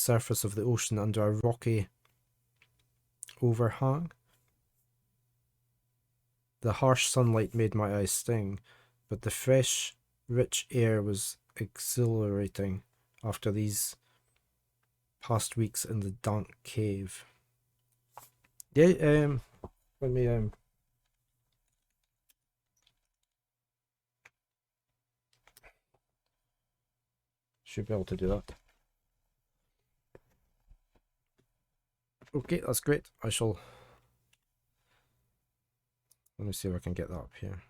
surface of the ocean under a rocky overhang. The harsh sunlight made my eyes sting, but the fresh, rich air was exhilarating after these past weeks in the dank cave. Yeah, let me should be able to do that. Okay, that's great. I shall. Let me see if I can get that up here.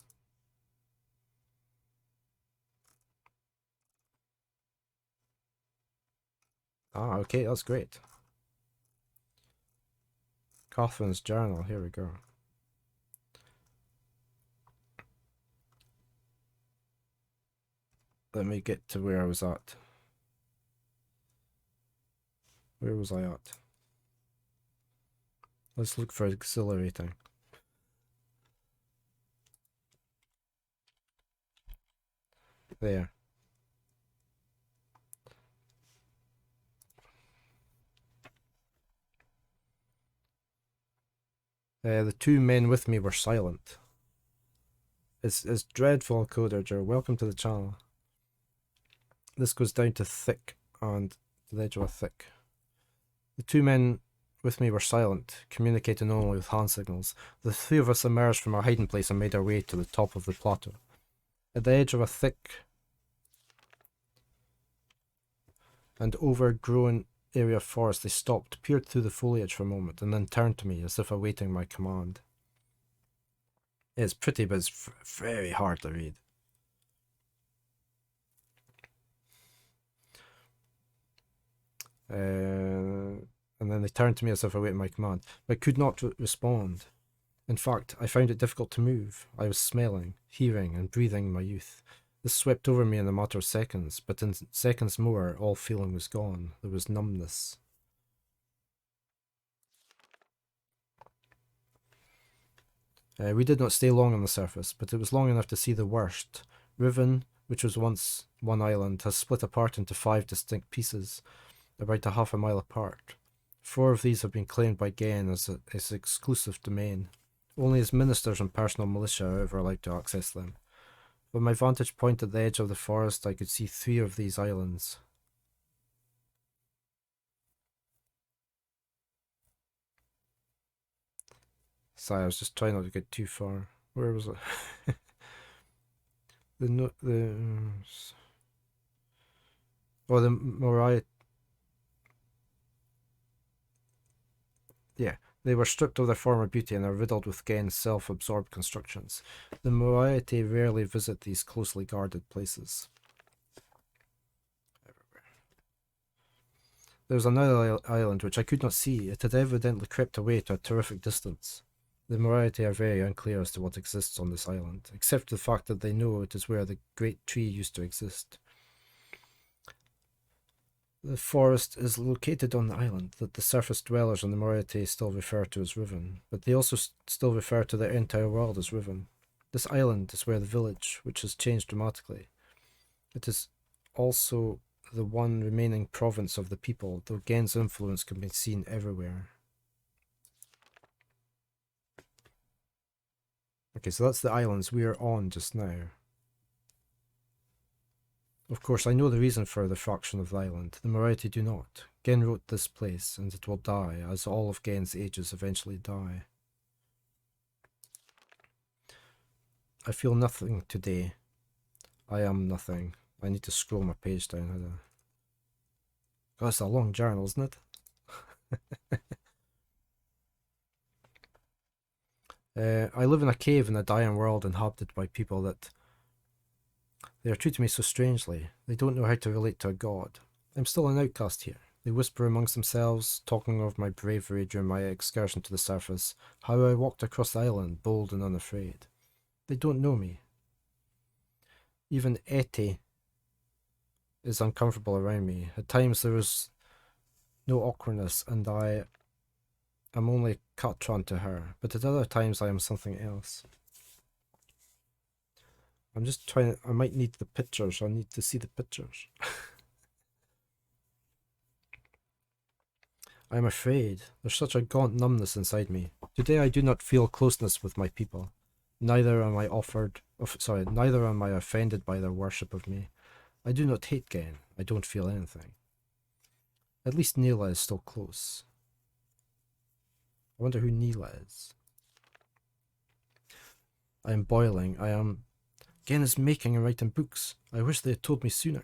Ah, okay, that's great. Catherine's journal, here we go. Let me get to where I was at. Where was I at? Let's look for exhilarating. There. The two men with me were silent. It's dreadful, Coderger. Welcome to the channel. This goes down to thick and the edge of a thick. The two men with me were silent, communicating only with hand signals. The three of us emerged from our hiding place and made our way to the top of the plateau. At the edge of a thick and overgrown area of forest, they stopped, peered through the foliage for a moment, and then turned to me as if awaiting my command. It's pretty, but it's very hard to read. And then they turned to me as if awaiting my command, but could not respond. In fact, I found it difficult to move. I was smelling, hearing, and breathing my youth. This swept over me in a matter of seconds, but in seconds more, all feeling was gone. There was numbness. We did not stay long on the surface, but it was long enough to see the worst. Riven, which was once one island, has split apart into 5 distinct pieces, about a half a mile apart. 4 of these have been claimed by Gen as its exclusive domain. Only his ministers and personal militia are ever allowed to access them. From my vantage point at the edge of the forest, I could see 3 of these islands. Sorry, I was just trying not to get too far. Where was it? the Moriah. Yeah, they were stripped of their former beauty and are riddled with Gen's self-absorbed constructions. The Moiety rarely visit these closely guarded places. There was another island which I could not see. It had evidently crept away to a terrific distance. The Moiety are very unclear as to what exists on this island, except the fact that they know it is where the great tree used to exist. The forest is located on the island that the surface dwellers on the Moiety still refer to as Riven, but they also still refer to their entire world as Riven. This island is where the village, which has changed dramatically. It is also the one remaining province of the people, though Gen's influence can be seen everywhere. Okay, so that's the islands we are on just now. Of course, I know the reason for the fraction of the island. The Moiety do not. Gen wrote this place, and it will die, as all of Gen's ages eventually die. I feel nothing today. I am nothing. I need to scroll my page down. God, it's a long journal, isn't it? I live in a cave in a dying world inhabited by people that... They are treating me so strangely. They don't know how to relate to a god. I'm still an outcast here. They whisper amongst themselves, talking of my bravery during my excursion to the surface, how I walked across the island, bold and unafraid. They don't know me. Even Ete is uncomfortable around me. At times there is no awkwardness, and I am only Katran to her, but at other times I am something else. I'm just trying. I might need the pictures. I need to see the pictures. I am afraid. There's such a gaunt numbness inside me. Today I do not feel closeness with my people. Neither am I neither am I offended by their worship of me. I do not hate Gen. I don't feel anything. At least Neela is still close. I wonder who Neela is. I am boiling. Gen is making and writing books. I wish they had told me sooner.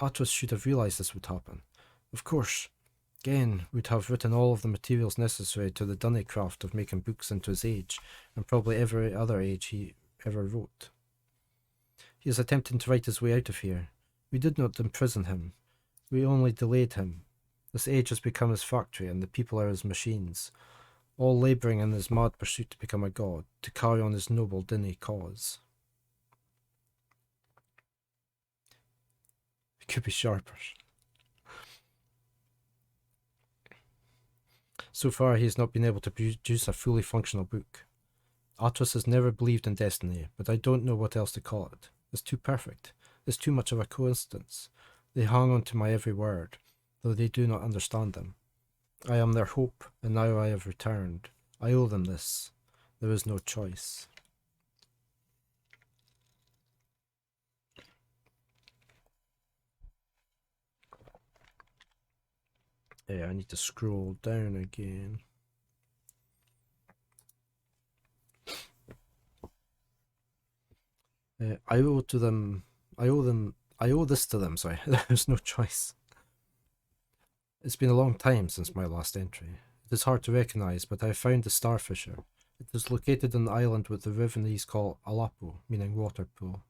Atlas should have realized this would happen. Of course, Gen would have written all of the materials necessary to the dunny craft of making books into his age, and probably every other age he ever wrote. He is attempting to write his way out of here. We did not imprison him. We only delayed him. This age has become his factory, and the people are his machines, all labouring in his mad pursuit to become a god, to carry on his noble Dinny cause. It could be sharper. So far, he has not been able to produce a fully functional book. Atlas has never believed in destiny, but I don't know what else to call it. It's too perfect. It's too much of a coincidence. They hang on to my every word, though they do not understand them. I am their hope, and now I have returned. I owe them this. There is no choice. Yeah, I need to scroll down again. I owe this to them, sorry. There's no choice. It's been a long time since my last entry. It is hard to recognize, but I have found the Starfisher. It is located on the island with the Rivenese call Alapo, meaning water pool,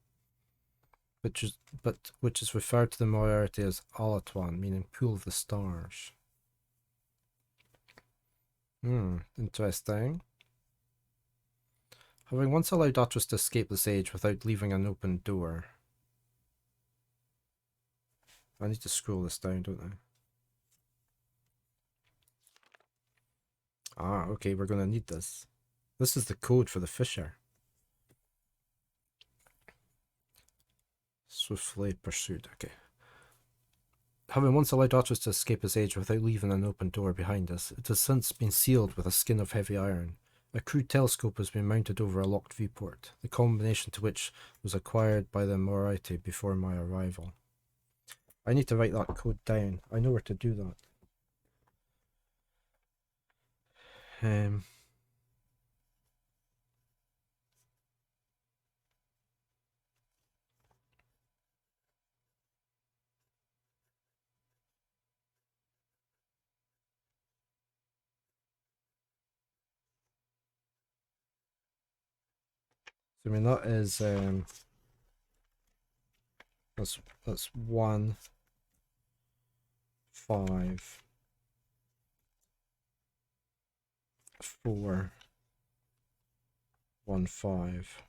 which is referred to the Moriarty as Alatwan, meaning pool of the stars. Interesting. Having once allowed Atlas to escape this age without leaving an open door. I need to scroll this down, don't I? Ah, okay, we're gonna need this. This is the code for the Fisher. Swiftly pursued, okay. Having once allowed Atlas to escape his age without leaving an open door behind us, it has since been sealed with a skin of heavy iron. A crude telescope has been mounted over a locked viewport, the combination to which was acquired by the Moriarty before my arrival. I need to write that code down. I know where to do that. So I mean that is that's 1 5 4 1 5.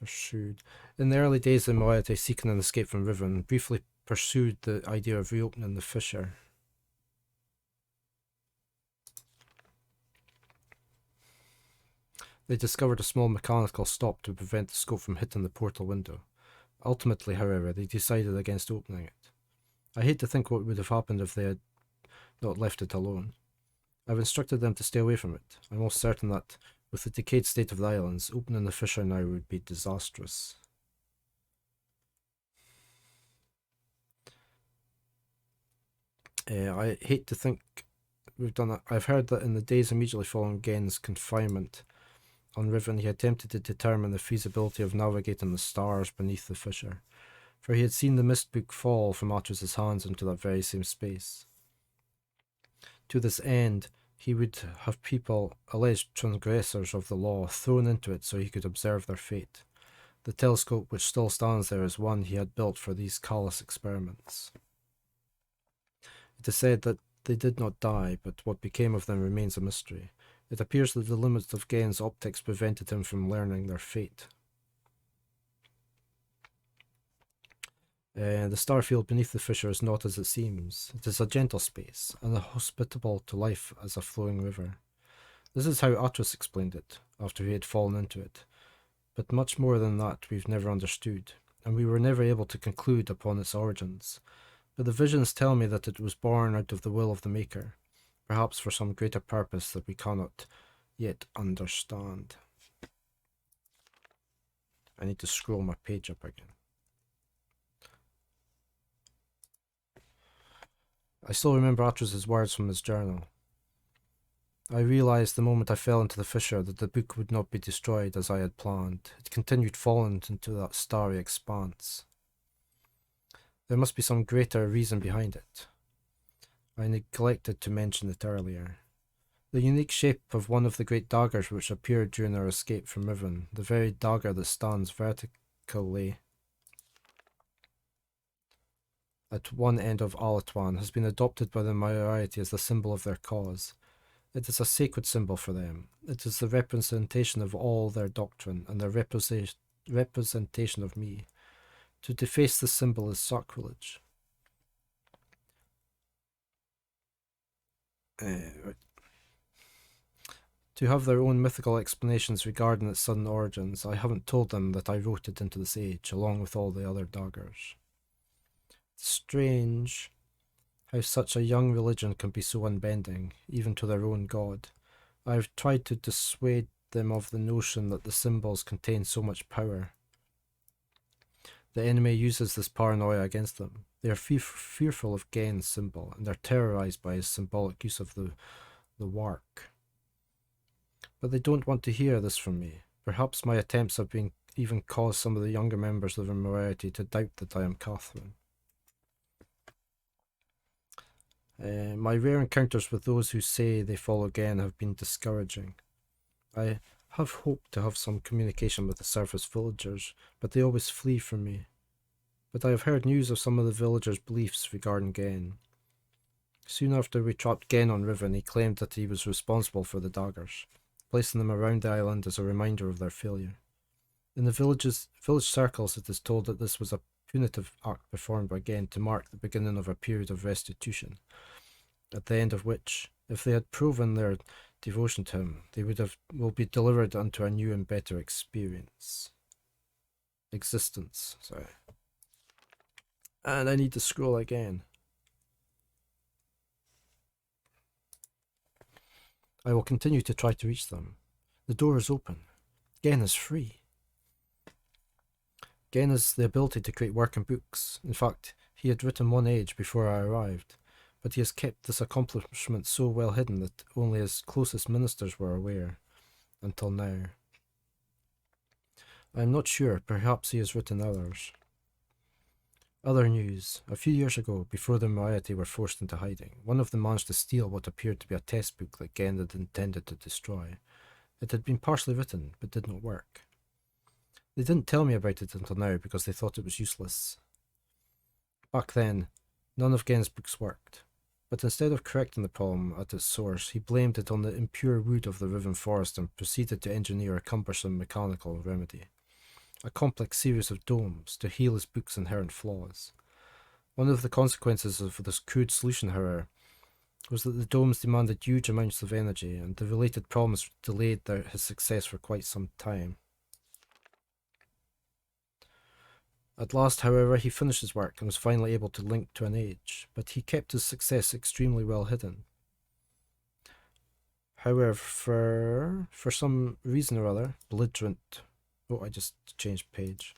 Pursued. In the early days of Moete, seeking an escape from Riven, briefly pursued the idea of reopening the fissure. They discovered a small mechanical stop to prevent the scope from hitting the portal window. Ultimately, however, they decided against opening it. I hate to think what would have happened if they had not left it alone. I've instructed them to stay away from it. I'm almost certain that, with the decayed state of the islands, opening the fissure now would be disastrous. I hate to think we've done that. I've heard that in the days immediately following Gen's confinement on Riven, he attempted to determine the feasibility of navigating the stars beneath the fissure, for he had seen the mist book fall from Atlas's hands into that very same space. To this end, he would have people, alleged transgressors of the law, thrown into it so he could observe their fate. The telescope which still stands there is one he had built for these callous experiments. It is said that they did not die, but what became of them remains a mystery. It appears that the limits of Gen's optics prevented him from learning their fate. The starfield beneath the fissure is not as it seems. It is a gentle space, and hospitable to life as a flowing river. This is how Atlas explained it, after he had fallen into it. But much more than that we've never understood, and we were never able to conclude upon its origins. But the visions tell me that it was born out of the will of the Maker, perhaps for some greater purpose that we cannot yet understand. I need to scroll my page up again. I still remember Atlas's words from his journal. I realized the moment I fell into the fissure that the book would not be destroyed as I had planned. It continued falling into that starry expanse. There must be some greater reason behind it. I neglected to mention it earlier. The unique shape of one of the great daggers which appeared during our escape from Riven, the very dagger that stands vertically at one end of Alatuan, has been adopted by the majority as the symbol of their cause. It is a sacred symbol for them. It is the representation of all their doctrine and their representation of me. To deface this symbol is sacrilege. Right. To have their own mythical explanations regarding its sudden origins, I haven't told them that I wrote it into this age, along with all the other daggers. It's strange how such a young religion can be so unbending, even to their own god. I have tried to dissuade them of the notion that the symbols contain so much power. The enemy uses this paranoia against them. They are fearful of Gen's symbol, and are terrorized by his symbolic use of the wark. But they don't want to hear this from me. Perhaps my attempts have even caused some of the younger members of the morality to doubt that I am Catherine. My rare encounters with those who say they follow Gen have been discouraging. I have hoped to have some communication with the surface villagers, but they always flee from me. But I have heard news of some of the villagers' beliefs regarding Gen. Soon after we trapped Gen on Riven, he claimed that he was responsible for the daggers, placing them around the island as a reminder of their failure. In the village circles, it is told that this was a punitive act performed by Gen to mark the beginning of a period of restitution, at the end of which, if they had proven their devotion to him, they will be delivered unto a new and better existence. Sorry. And I need to scroll again. I will continue to try to reach them. The door is open. Gen is free. Gen has the ability to create work in books. In fact, he had written one age before I arrived, but he has kept this accomplishment so well hidden that only his closest ministers were aware, until now. I am not sure, perhaps he has written others. Other news. A few years ago, before the Moiety were forced into hiding, one of them managed to steal what appeared to be a test book that Gen had intended to destroy. It had been partially written, but did not work. They didn't tell me about it until now because they thought it was useless. Back then, none of Gen's books worked, but instead of correcting the problem at its source, he blamed it on the impure wood of the Riven forest and proceeded to engineer a cumbersome mechanical remedy. A complex series of domes to heal his book's inherent flaws. One of the consequences of this crude solution, however, was that the domes demanded huge amounts of energy, and the related problems delayed his success for quite some time. At last, however, he finished his work and was finally able to link to an age, but he kept his success extremely well hidden. However, for some reason or other, belligerent... Oh, I just changed page.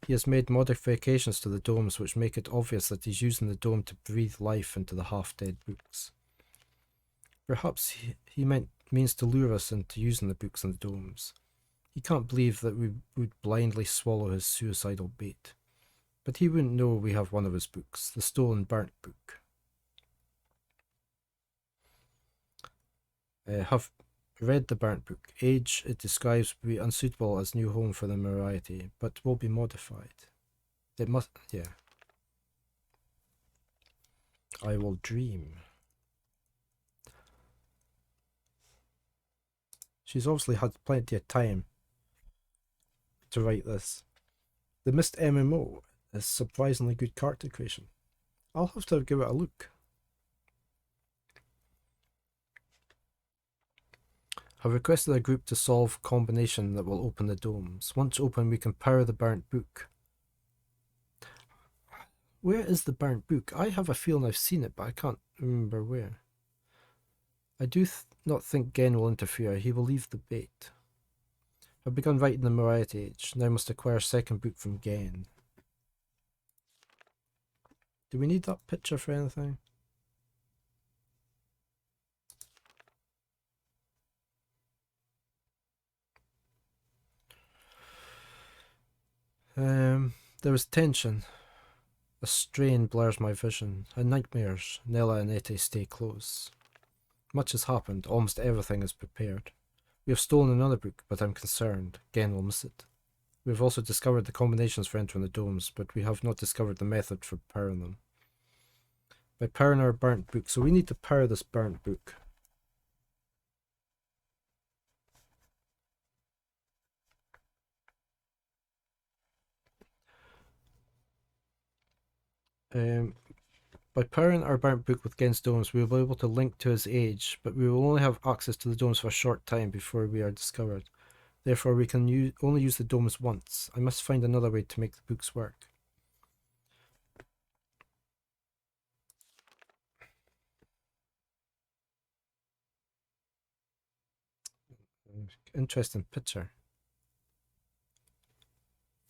He has made modifications to the domes which make it obvious that he's using the dome to breathe life into the half-dead books. Perhaps he means to lure us into using the books and the domes. He can't believe that we would blindly swallow his suicidal bait. But he wouldn't know we have one of his books, the stolen burnt book. Have read the burnt book. Age it describes will be unsuitable as new home for the Variety, but will be modified. It must, yeah. I will dream. She's obviously had plenty of time to write this. The Mist MMO is surprisingly good character creation. I'll have to give it a look. Have requested a group to solve combination that will open the domes. Once open, we can power the burnt book. Where is the burnt book? I have a feeling I've seen it, but I can't remember where. I do not think Gen will interfere. He will leave the bait. I've begun writing the Variety Age. Now must acquire second book from Gen. Do we need that picture for anything? There was tension. A strain blurs my vision, and nightmares. Nella and Ete stay close. Much has happened, almost everything is prepared. We have stolen another book, but I'm concerned. Gen will miss it. We have also discovered the combinations for entering the domes, but we have not discovered the method for powering them. By powering our burnt book, so we need to power this burnt book. By powering our burnt book with Gen's domes, we will be able to link to his age, but we will only have access to the domes for a short time before we are discovered. Therefore, we can only use the domes once. I must find another way to make the books work. Interesting picture.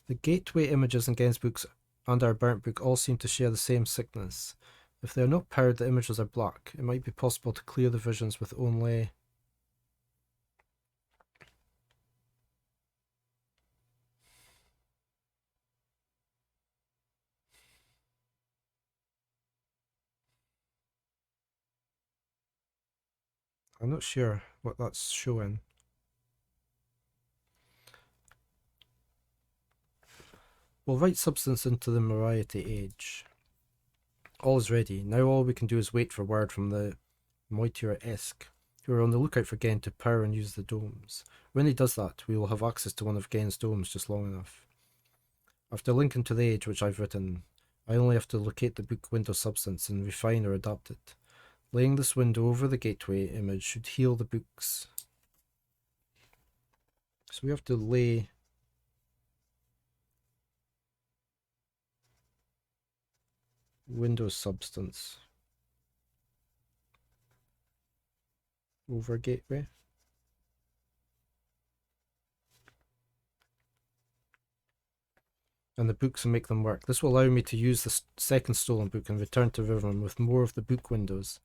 The gateway images in Gen's books and our burnt book all seem to share the same sickness. If they are not powered, the images are black. It might be possible to clear the visions with only... I'm not sure what that's showing. We'll write substance into the Variety Age. All is ready. Now all we can do is wait for word from the Moitier-esque, who are on the lookout for Gen to power and use the domes. When he does that, we will have access to one of Gen's domes just long enough. After linking to the age which I've written, I only have to locate the book window substance and refine or adapt it. Laying this window over the gateway image should heal the books. So we have to lay window substance over gateway. And the books and make them work. This will allow me to use the second stolen book and return to Riven with more of the book windows.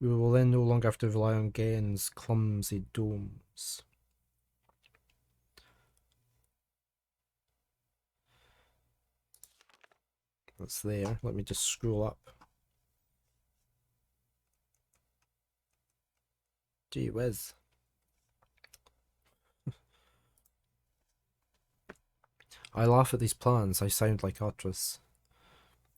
We will then no longer have to rely on Gen's clumsy domes. That's there. Let me just scroll up. Gee whiz. I laugh at these plans. I sound like Atris.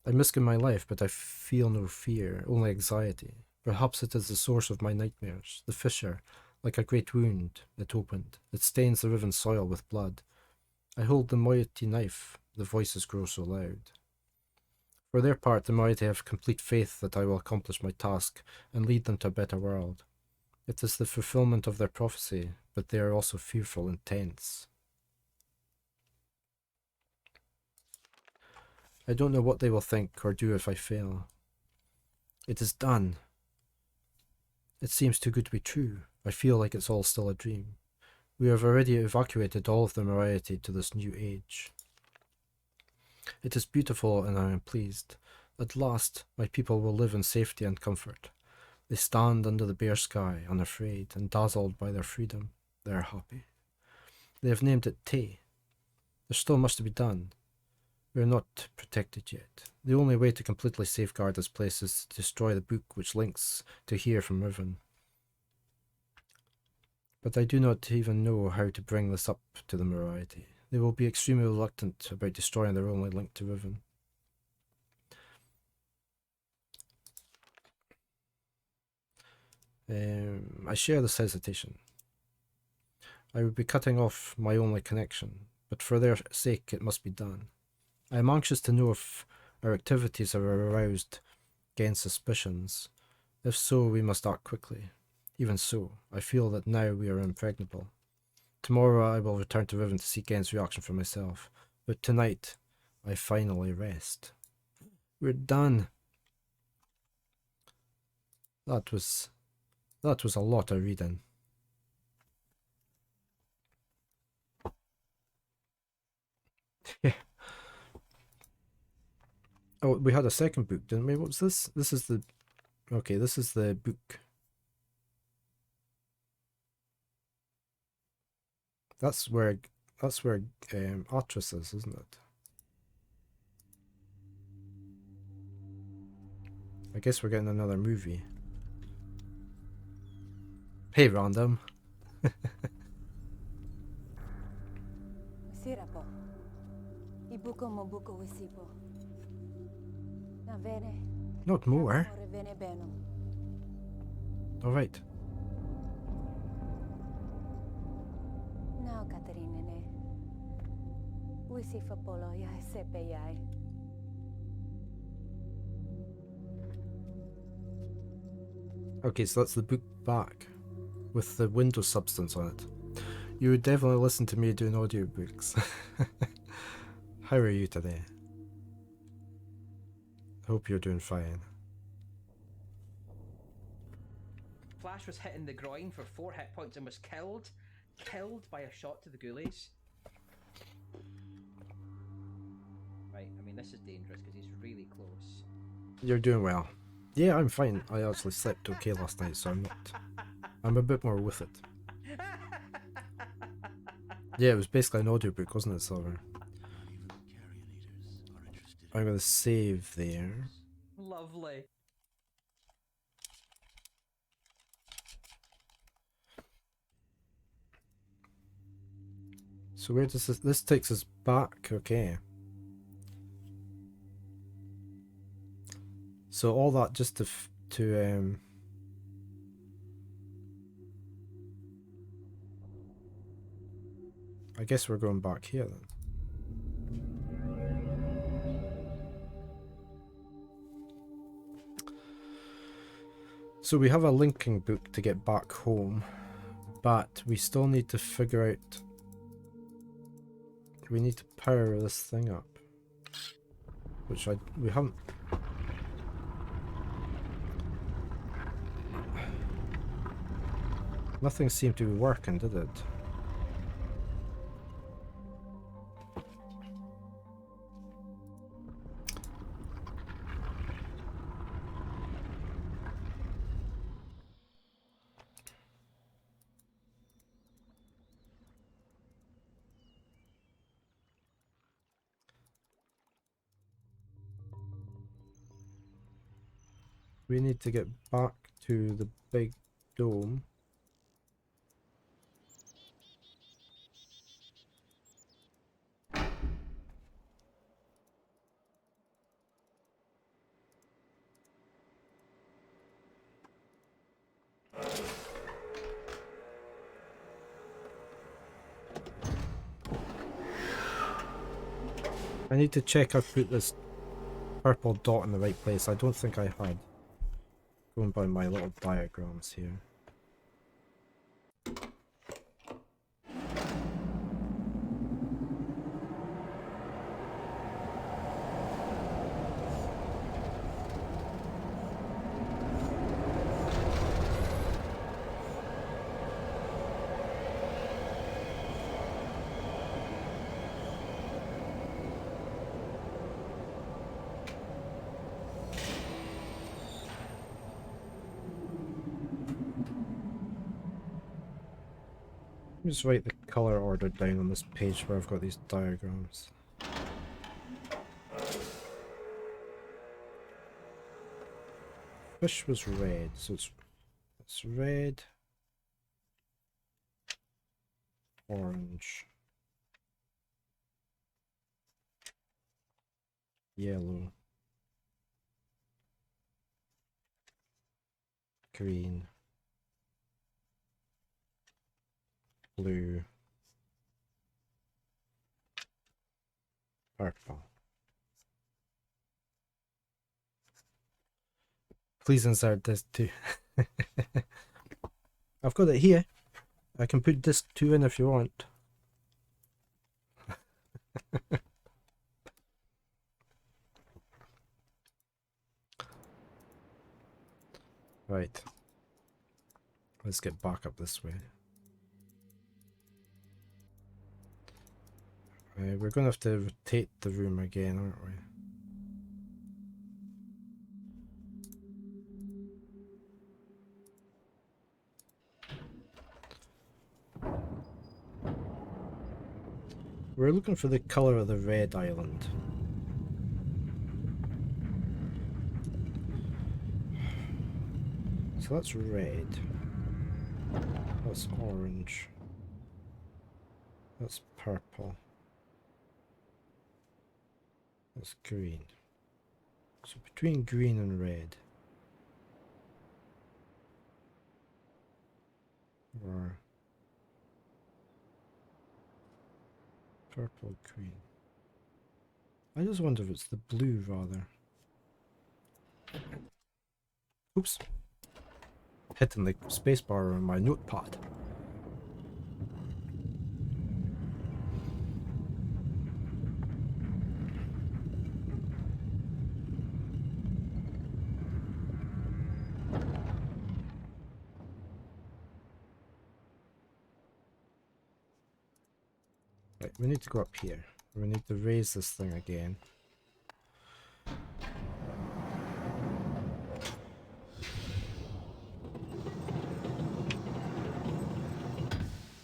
I risk my life, but I feel no fear, only anxiety. Perhaps it is the source of my nightmares. The fissure, like a great wound, it opened. It stains the riven soil with blood. I hold the mighty knife. The voices grow so loud. For their part, the mighty have complete faith that I will accomplish my task and lead them to a better world. It is the fulfillment of their prophecy, but they are also fearful and tense. I don't know what they will think or do if I fail. It is done. It seems too good to be true. I feel like it's all still a dream. We have already evacuated all of the variety to this new age. It is beautiful and I am pleased. At last, my people will live in safety and comfort. They stand under the bare sky, unafraid and dazzled by their freedom. They are happy. They have named it Te. There's still much to be done. We are not protected yet. The only way to completely safeguard this place is to destroy the book which links to here from Riven. But I do not even know how to bring this up to the Variety. They will be extremely reluctant about destroying their only link to Riven. I share this hesitation. I would be cutting off my only connection, but for their sake it must be done. I am anxious to know if our activities have aroused Gen's suspicions. If so, we must act quickly. Even so, I feel that now we are impregnable. Tomorrow I will return to Riven to see Gen's reaction for myself, but tonight I finally rest. We're done. That was a lot of reading. Yeah. Oh, we had a second book, didn't we? What was this? This is the... Okay, this is the book. That's where Atris is, isn't it? I guess we're getting another movie. Hey, random. Not more. All right. Now, Katerine, we see for Polo ya sepeyai. Okay, so that's the book back with the Windows substance on it. You would definitely listen to me doing audiobooks. How are you today? Hope you're doing fine. Flash was hit in the groin for 4 hit points and was killed by a shot to the ghoulies. Right, I mean, this is dangerous because he's really close. You're doing well. Yeah, I'm fine. I actually slept okay last night, so I'm a bit more with it. Yeah, it was basically an audiobook, wasn't it, Silver? I'm gonna save there. Lovely. So where does this takes us back? Okay. So all that just to I guess we're going back here then. So we have a linking book to get back home, but we still need to figure out... We need to power this thing up, which we haven't... Nothing seemed to be working, did it? We need to get back to the big dome. I need to check I've put this purple dot in the right place. I don't think I had. Going by my little diagrams here. Let me just write the color order down on this page where I've got these diagrams. Fish was red, so it's red, orange, yellow, green, blue, purple. Please insert this too. I've got it here. I can put disc 2 in if you want. Right. Let's get back up this way. We're going to have to rotate the room again, aren't we? We're looking for the colour of the red island. So that's red. That's orange. That's purple. That's green. So between green and red. Or purple, green. I just wonder if it's the blue rather. Oops. Hitting the spacebar on my notepad. Right, we need to go up here. We need to raise this thing again.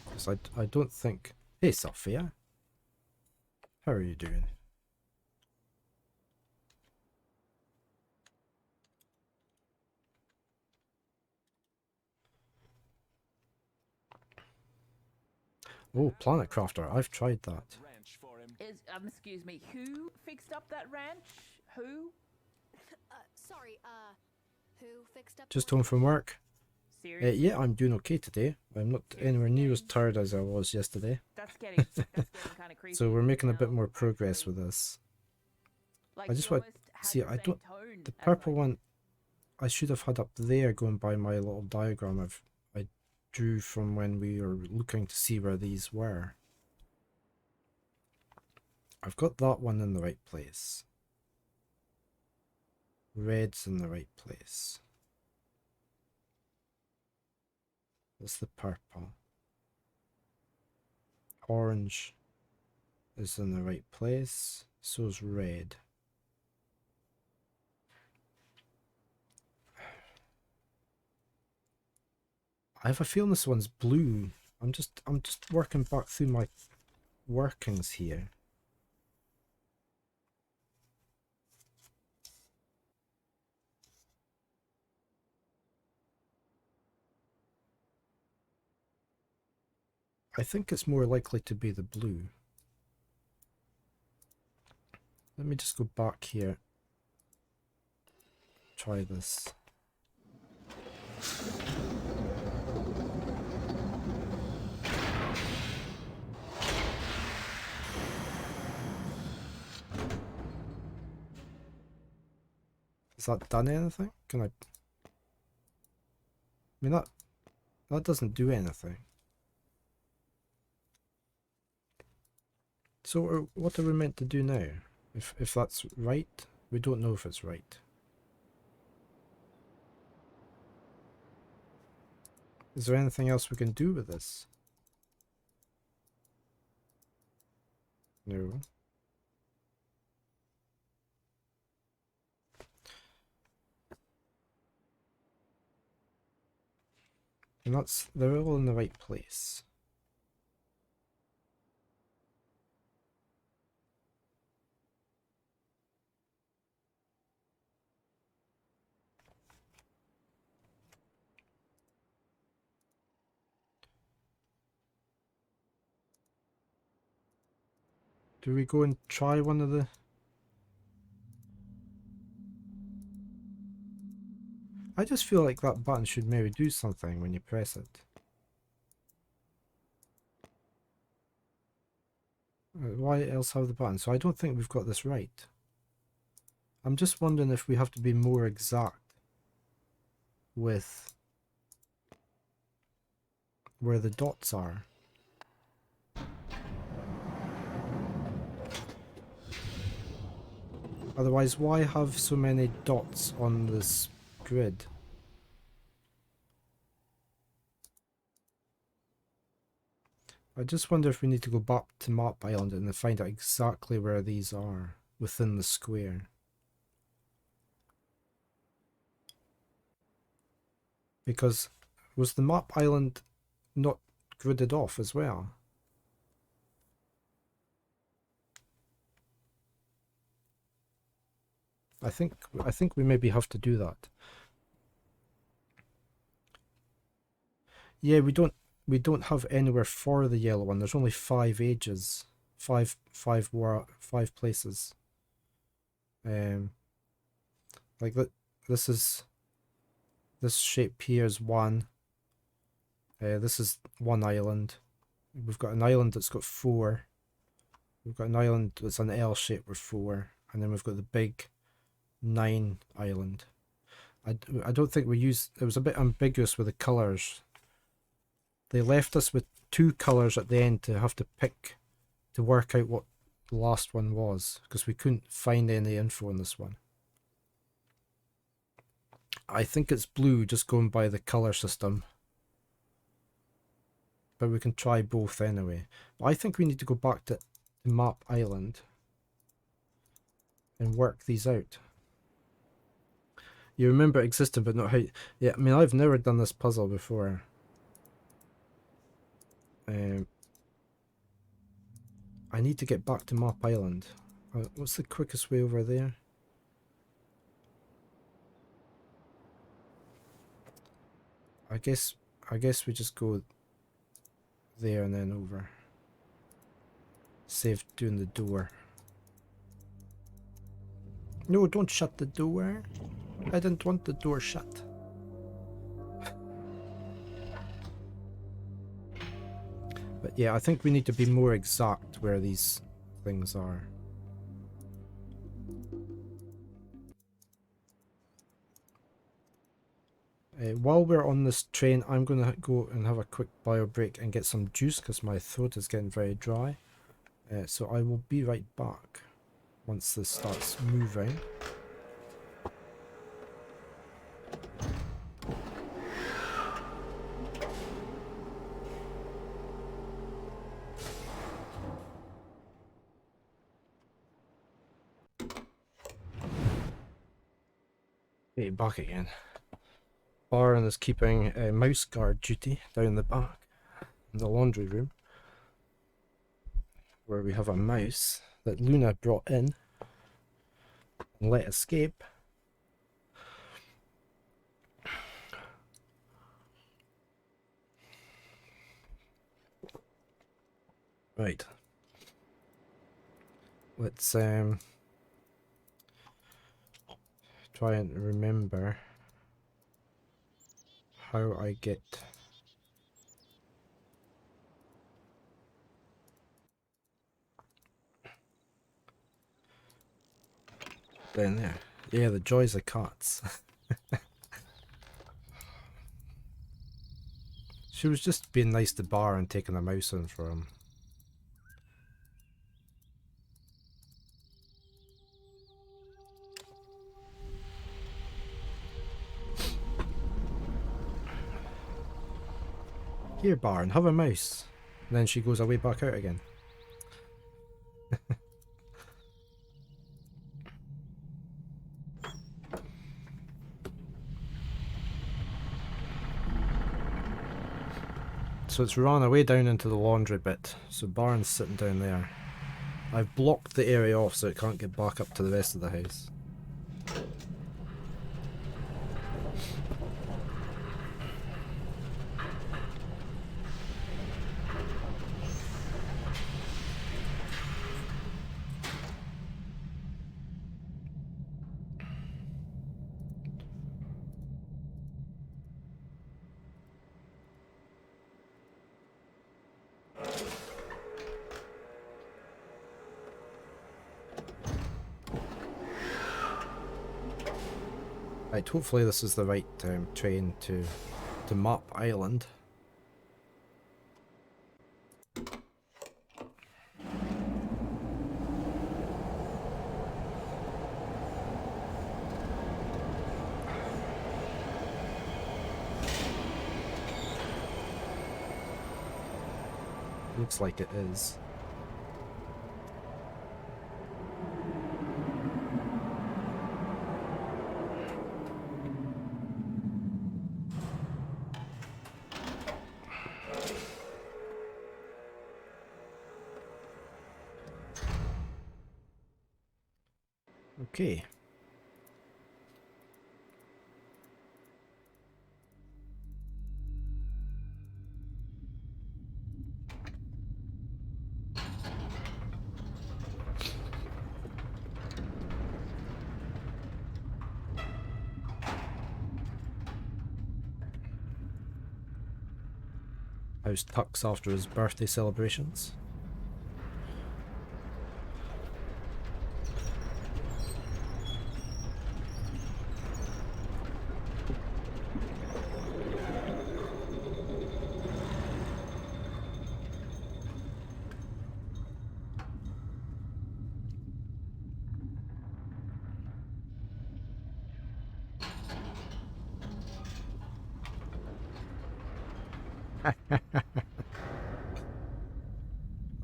Because I don't think... Hey, Sophia. How are you doing? Oh, Planet Crafter. I've tried that. Excuse me, who fixed up that ranch? Who? Sorry, who fixed up Just home from work. Seriously? Yeah, I'm doing okay today. I'm not anywhere near as tired as I was yesterday. That's getting kind of creepy. So we're making a bit more progress with this. Like, I just want... See, I don't... The purple one, I should have had up there going by my little diagram I drew from when we were looking to see where these were. I've got that one in the right place. Red's in the right place. That's the purple. Orange is in the right place. So is red. I have a feeling this one's blue. I'm just working back through my workings here. I think it's more likely to be the blue. Let me just go back here. Try this. Has that done anything? Can I mean that doesn't do anything. So what are we meant to do now? If that's right, we don't know if it's right. Is there anything else we can do with this? No. And they're all in the right place. Do we go and try one of the... I just feel like that button should maybe do something when you press it. Why else have the button? So I don't think we've got this right. I'm just wondering if we have to be more exact with where the dots are. Otherwise, why have so many dots on this grid? I just wonder if we need to go back to Map Island and find out exactly where these are within the square. Because was the Map Island not gridded off as well? I think we maybe have to do that. Yeah, we don't have anywhere for the yellow one. There's only 5 ages, five places. Like that. This shape here is 1. This is 1 island. We've got an island that's got 4. We've got an island that's an L shape with 4, and then we've got the big 9 island. I don't think we used. It was a bit ambiguous with the colours. They left us with 2 colours at the end to have to pick to work out what the last one was, because we couldn't find any info on this one. I think it's blue, just going by the colour system. But we can try both anyway. But I think we need to go back to Map Island and work these out. You remember it existed, but not how... Yeah, I mean, I've never done this puzzle before. I need to get back to Map Island. What's the quickest way over there? I guess we just go there and then over. Save doing the door. No, don't shut the door. I didn't want the door shut. But yeah, I think we need to be more exact where these things are. While we're on this train, I'm going to go and have a quick bio break and get some juice because my throat is getting very dry. So I will be right back once this starts moving. Okay, back again. Baron is keeping mouse guard duty down the back in the laundry room, where we have a mouse that Luna brought in and let escape. Right. Let's try and remember how I get down there. Yeah, the joys of cats. She was just being nice to Bar and taking a mouse in for him. Here, Baron, have a mouse. And then she goes away back out again. So it's run away down into the laundry bit. So Baron's sitting down there. I've blocked the area off so it can't get back up to the rest of the house. Right, hopefully this is the right train to Map Island. looks like it is. Okay. How's Tux after his birthday celebrations?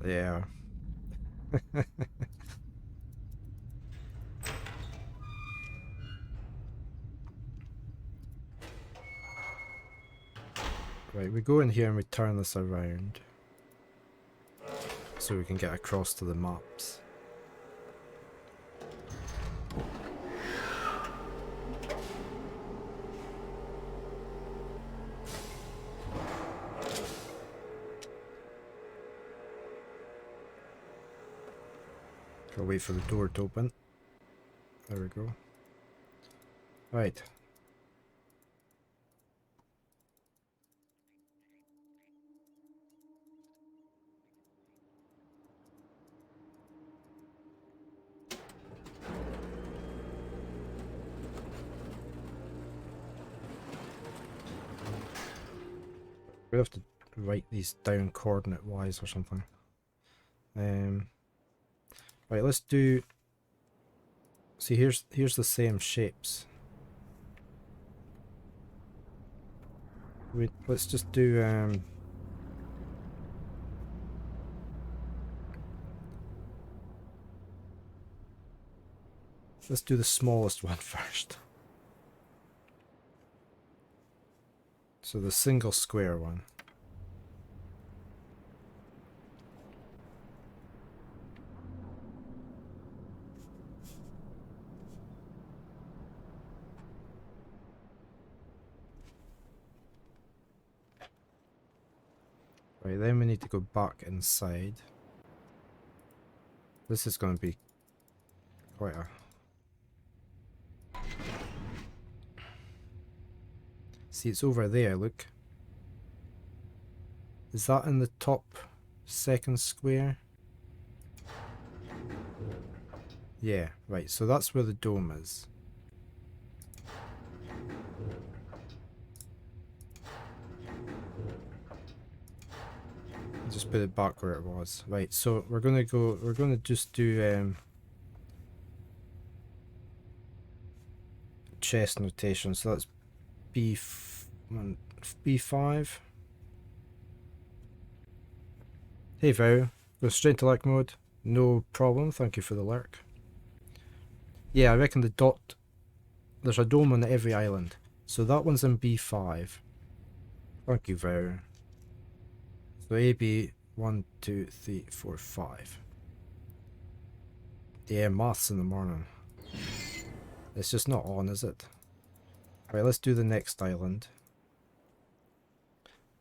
Yeah. Right, we go in here and we turn this around so we can get across to the maps. Gotta wait for the door to open. There we go. Right. We have to write these down coordinate wise or something. Right, let's do. See, here's the same shapes. Let's just do let's do the smallest one first. So the single square one. Right, then we need to go back inside. This is going to be quite a... See, it's over there, look. Is that in the top second square? Yeah, right, so that's where the dome is. Just put it back where it was. Right, so we're gonna just do chest notation. So that's B5. Hey Vow, go straight to like mode. No problem, thank you for the lurk. Yeah, I reckon the dot, there's a dome on every island. So that one's in B5. Thank you, Vow. So AB 1, 2, 3, 4, 5. Yeah, maths in the morning. It's just not on, is it? Right, let's do the next island.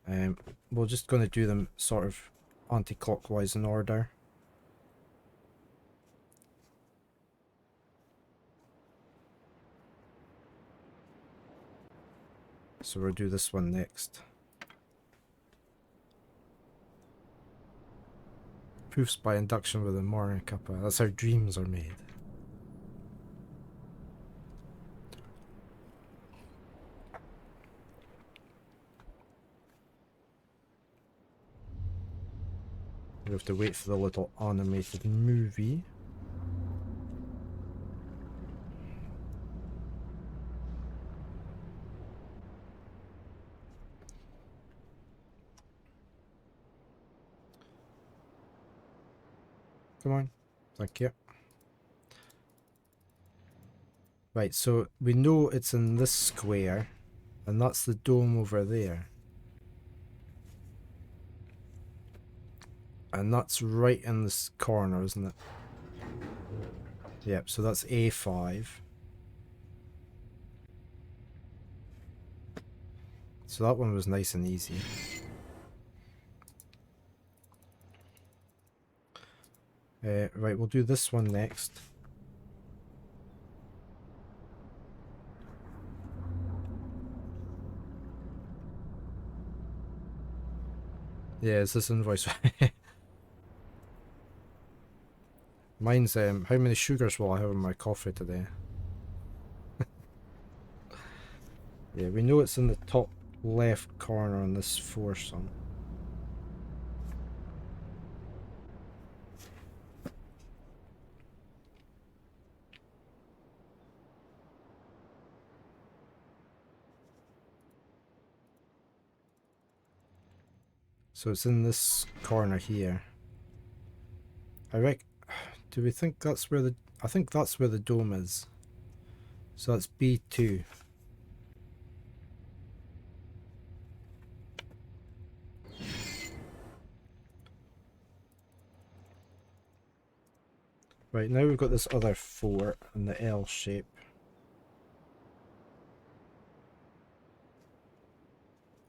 We're just going to do them sort of anti-clockwise in order. So we'll do this one next. Proofs by induction with a morning cuppa. That's how dreams are made. We have to wait for the little animated movie. Come on. Thank you. Right, so we know it's in this square, and that's the dome over there. And that's right in this corner, isn't it? Yep, so that's A5. So that one was nice and easy. Right, we'll do this one next. Yeah, is this invoice? Mine's, how many sugars will I have in my coffee today? Yeah, we know it's in the top left corner on this foursome. So it's in this corner here. Do we think that's where the... I think that's where the dome is. So that's B2. Right, now we've got this other 4 in the L shape.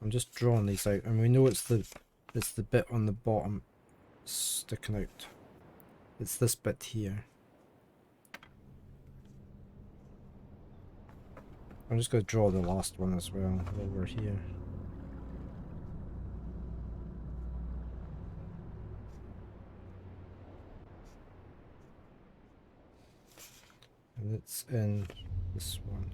I'm just drawing these out, and we know it's the bit on the bottom sticking out. It's this bit here. I'm just going to draw the last one as well while we're here. And it's in this one.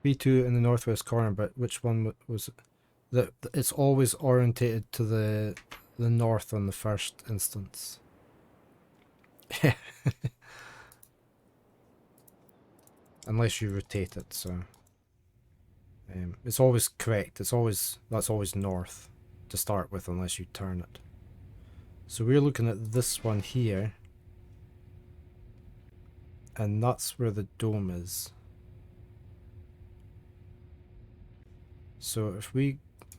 B2 in the northwest corner, but which one was it? It's always orientated to the north on the first instance. Yeah. Unless you rotate it, so it's always correct. That's always north to start with, unless you turn it. So we're looking at this one here, and that's where the dome is. So if we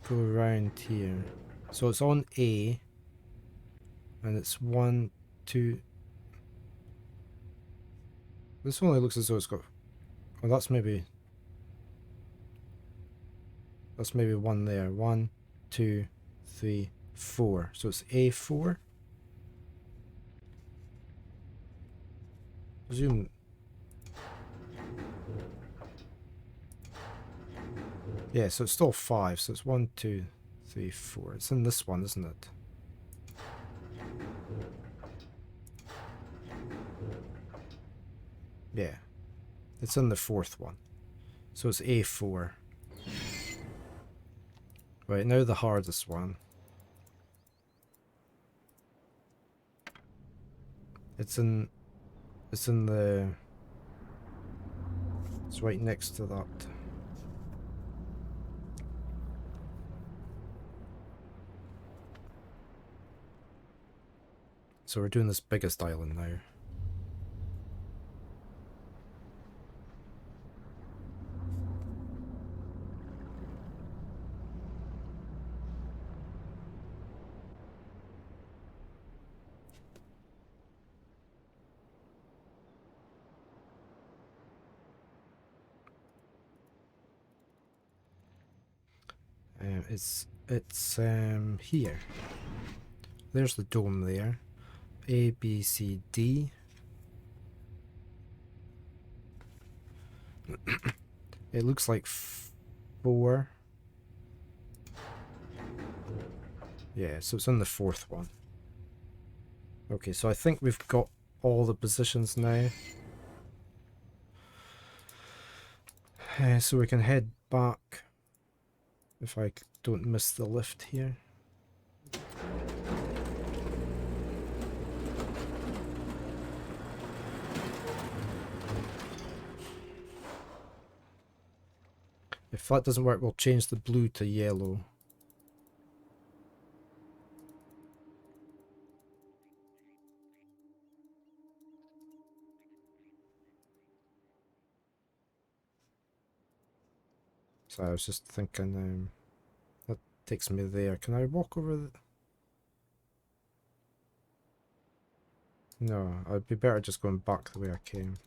go around here, so it's on A, and it's 1, 2. This only looks as though it's got. Well, that's maybe one there. 1, 2, 3, 4. So it's A4. Presume. Yeah, so it's still 5. So it's 1, 2, 3, 4. It's in this one, isn't it? Yeah. It's in the 4th one. So it's A4. Right, now the hardest one. It's right next to that. So we're doing this biggest island now. It's here. There's the dome there. A, B, C, D. It looks like 4. Yeah, so it's in the 4th one. Okay, so I think we've got all the positions now. So we can head back if I don't miss the lift here. that doesn't work, we'll change the blue to yellow. So I was just thinking, that takes me there. Can I walk over the... No, I'd be better just going back the way I came.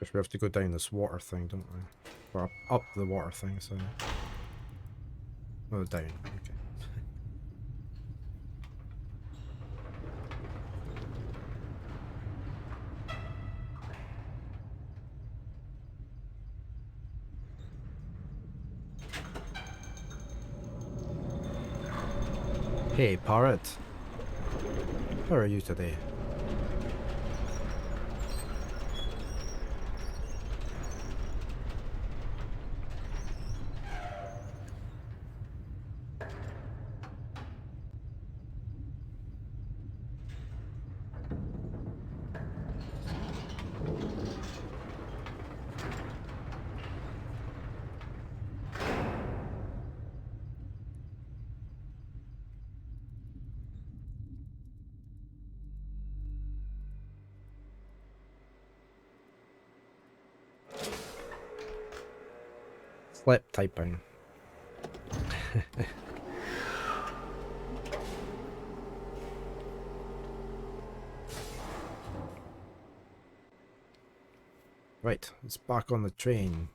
Guess we have to go down this water thing, don't we? Or up the water thing, so... Oh, down. Okay. Hey, parrot. How are you today? Flip typing. Right, it's back on the train.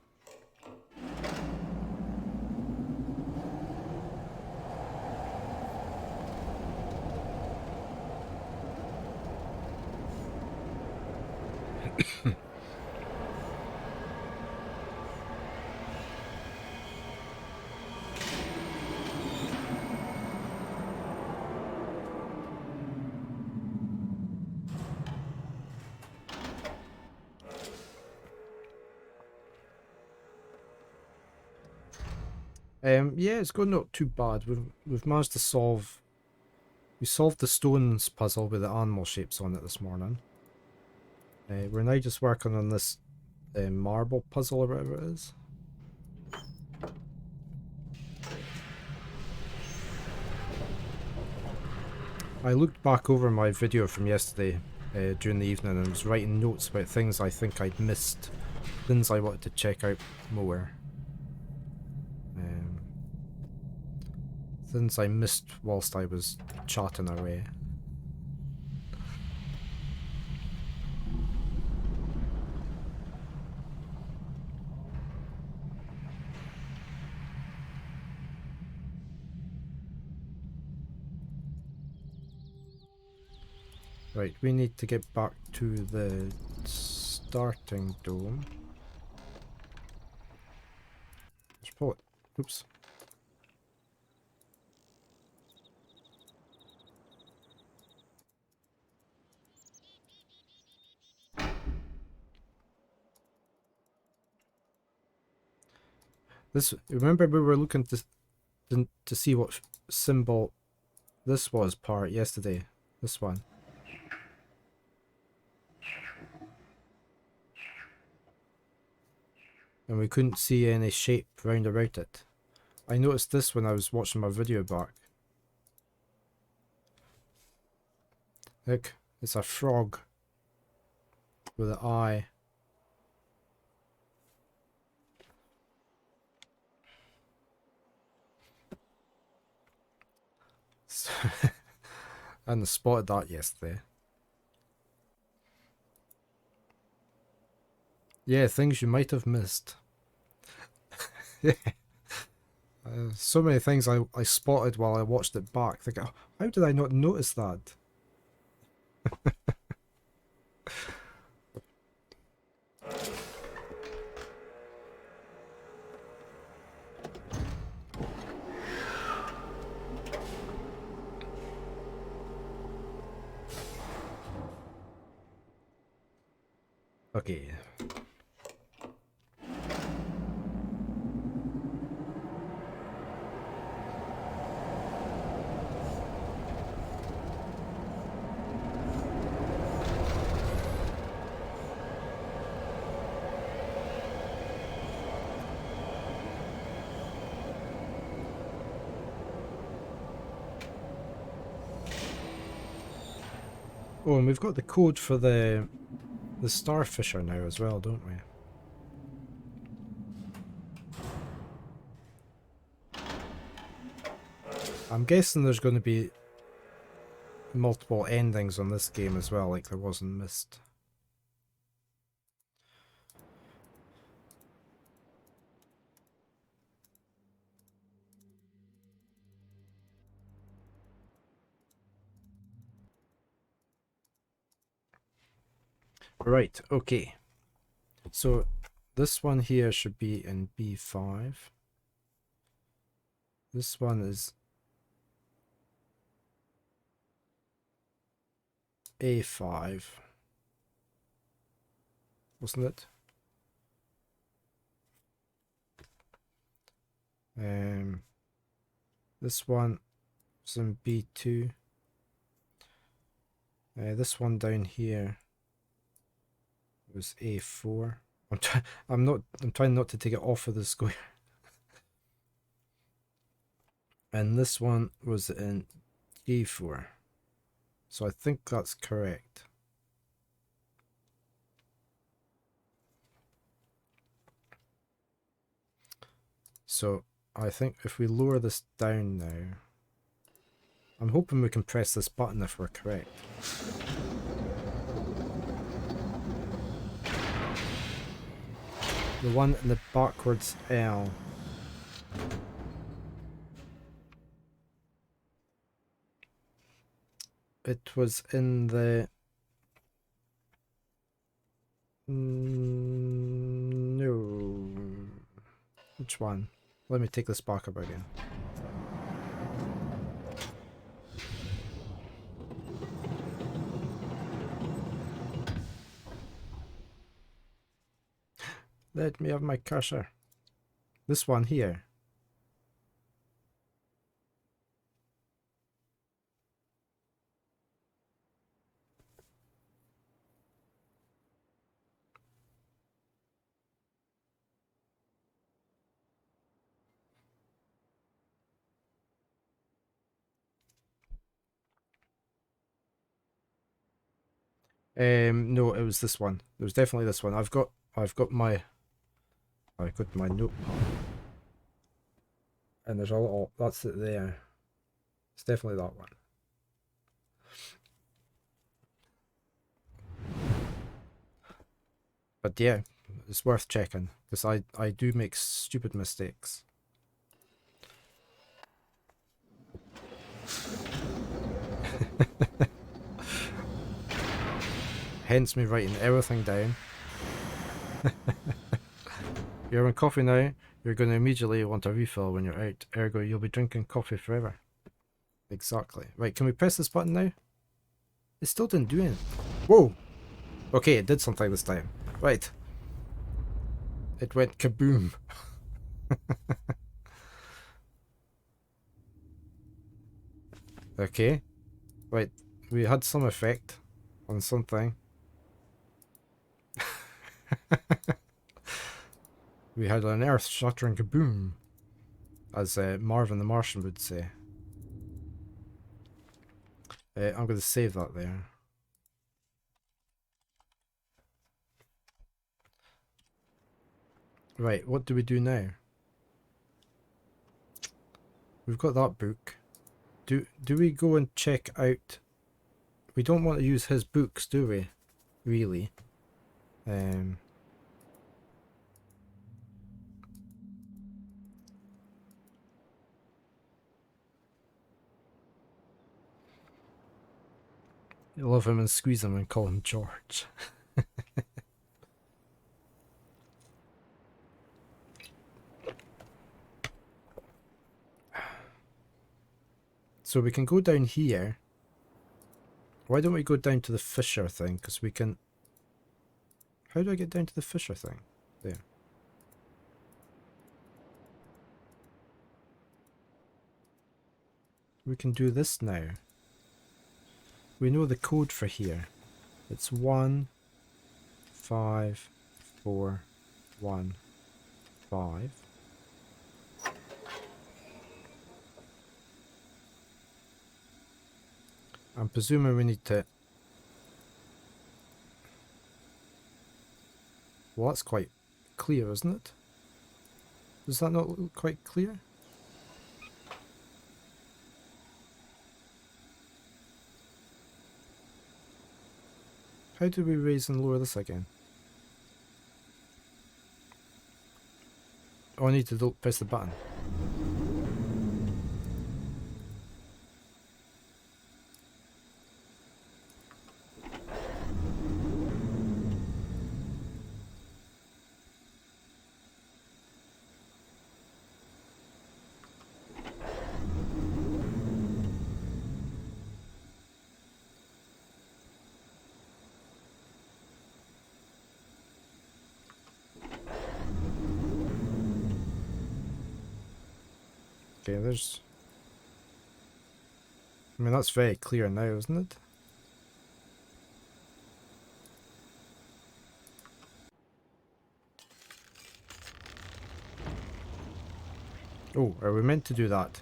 Yeah, it's going not too bad. We've managed to solve... We solved the stones puzzle with the animal shapes on it this morning. We're now just working on this marble puzzle or whatever it is. I looked back over my video from yesterday during the evening and was writing notes about things I think I'd missed, things I wanted to check out more. Things I missed whilst I was chatting away. Right, we need to get back to the starting dome. Let's pull it. Oops. This, remember we were looking to see what symbol this was part yesterday. This one. And we couldn't see any shape round about it. I noticed this when I was watching my video back. Look, it's a frog with an eye. And I spotted that yesterday. Yeah, things you might have missed. Yeah. So many things I spotted while I watched it back. Thinking, oh, how did I not notice that? Okay. Oh, and we've got the code for the starfisher now as well, don't we? I'm guessing there's going to be multiple endings on this game as well, like there was in Myst. Right, okay. So this one here should be in B5. This one is A5, wasn't it? This one is in B2. This one down here was A4. I'm trying not to take it off of the square. And this one was in A4. So I think that's correct. So I think if we lower this down now, I'm hoping we can press this button if we're correct. The one in the backwards L. It was in the... No. Which one? Let me take this back up again. Let me have my cursor. This one here. No, it was this one. It was definitely this one. I've got my notepad. And there's a little, that's it there. It's definitely that one. But yeah, it's worth checking, because I do make stupid mistakes. Hence me writing everything down. You're on coffee now, you're going to immediately want a refill when you're out, ergo you'll be drinking coffee forever. Exactly. Right, can we press this button now? It still didn't do anything. Whoa! Okay, it did something this time. Right. It went kaboom. Okay. Right, we had some effect on something. We had an earth-shattering kaboom, as Marvin the Martian would say. I'm going to save that there. Right, what do we do now? We've got that book. Do we go and check out... We don't want to use his books, do we? Really? You love him and squeeze him and call him George. So we can go down here. Why don't we go down to the Fisher thing? Because we can How do I get down to the fisher thing? There. We can do this now. We know the code for here. It's 1 5 4 1 5. I'm presuming we need to... Well, that's quite clear, isn't it? Does that not look quite clear? How do we raise and lower this again? Oh, I need to press the button. Okay, there's... I mean, that's very clear now, isn't it? Oh, are we meant to do that?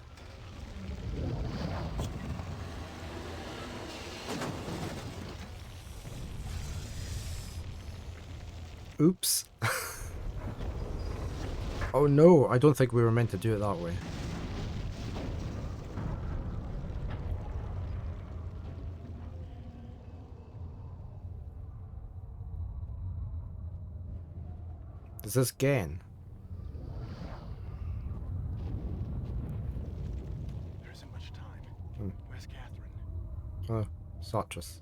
Oops. Oh no, I don't think we were meant to do it that way. Is this Gen? There isn't much time. Hmm. Where's Catherine? Oh, Sartress.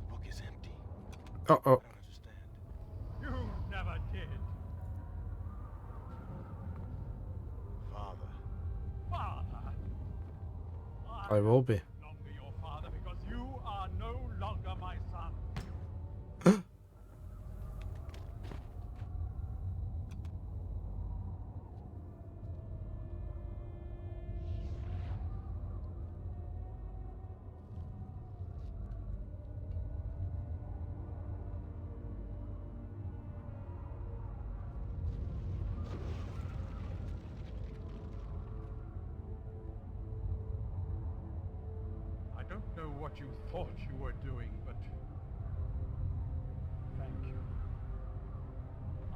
The book is empty. Oh, I oh. don't understand. You never did. Father. Father. I will be. No longer your father because you are no longer my son. I don't know what you thought you were doing, but thank you.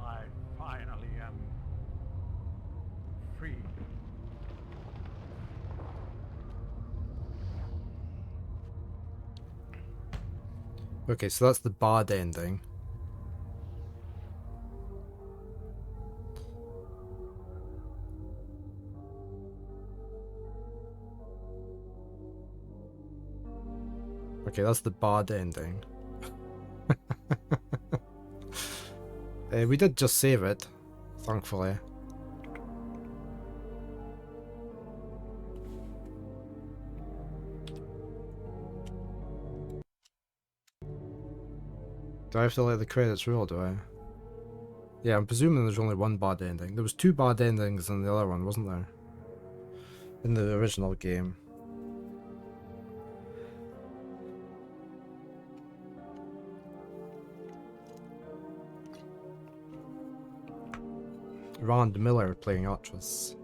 I finally am free. Okay, so that's the bad ending. Okay, that's the bad ending. We did just save it, thankfully. Do I have to let the credits roll, do I? Yeah, I'm presuming there's only one bad ending. There was 2 bad endings in the other one, wasn't there? In the original game. Rand Miller playing Atlas.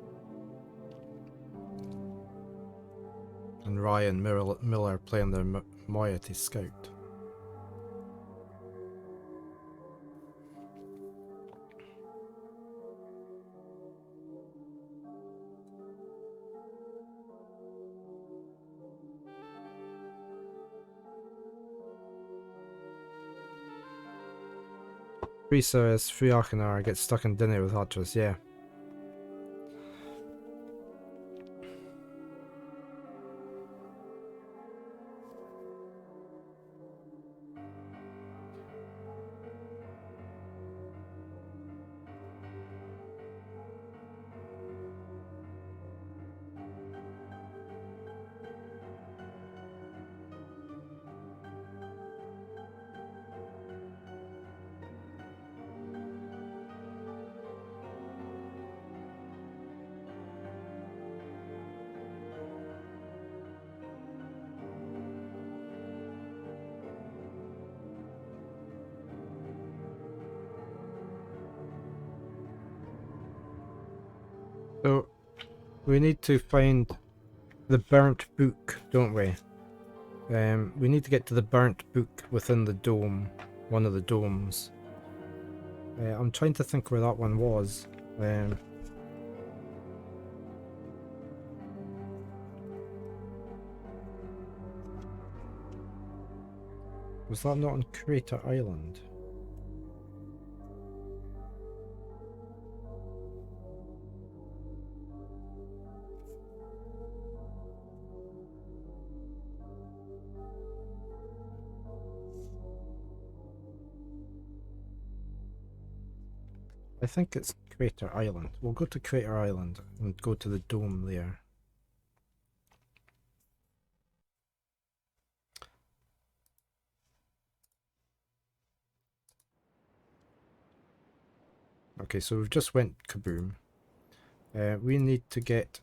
And Ryan Miller playing the Moiety Scout. Risa is Friachanar gets stuck in dinner with Atlas, yeah. We need to find the burnt book, don't we? We need to get to the burnt book within the dome. One of the domes. I'm trying to think where that one was. Was that not on Crater Island? I think it's Crater Island. We'll go to Crater Island and go to the dome there. Okay, so we've just went kaboom. We need to get...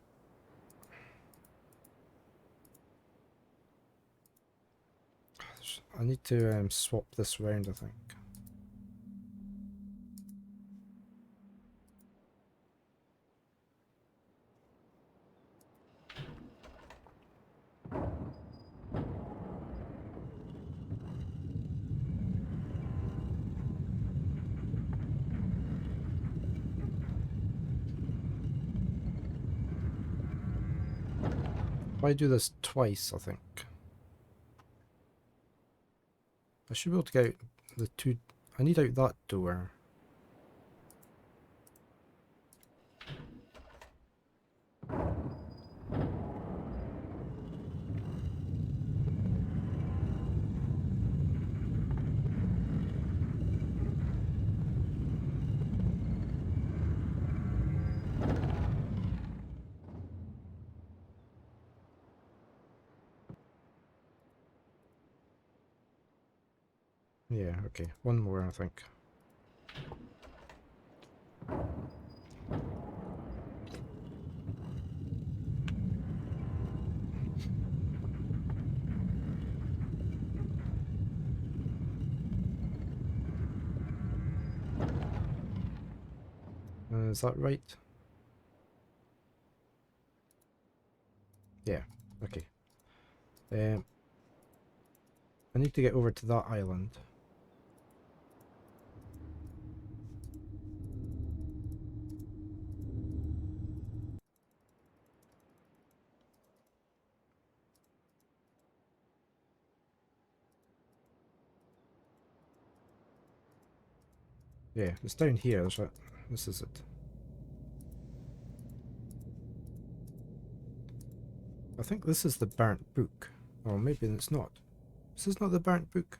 I need to swap this round, I think. If I do this twice, I think. I should be able to get out the two... I need out that door. Yeah, okay. One more, I think. Is that right? Yeah, okay. I need to get over to that island. Yeah, it's down here. That's right. This is it. I think this is the burnt book. Or maybe it's not. This is not the burnt book.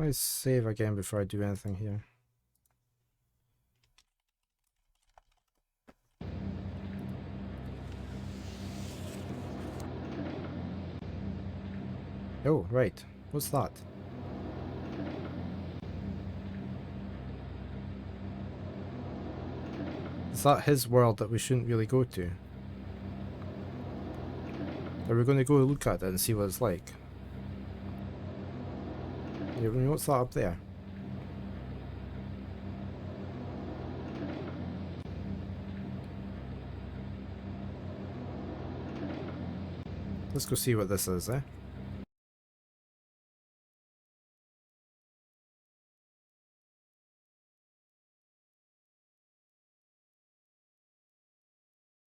Let's save again before I do anything here. Oh, right. What's that? Is that his world that we shouldn't really go to? Are we going to go look at it and see what it's like? Yeah, I mean, what's that up there? Let's go see what this is, eh?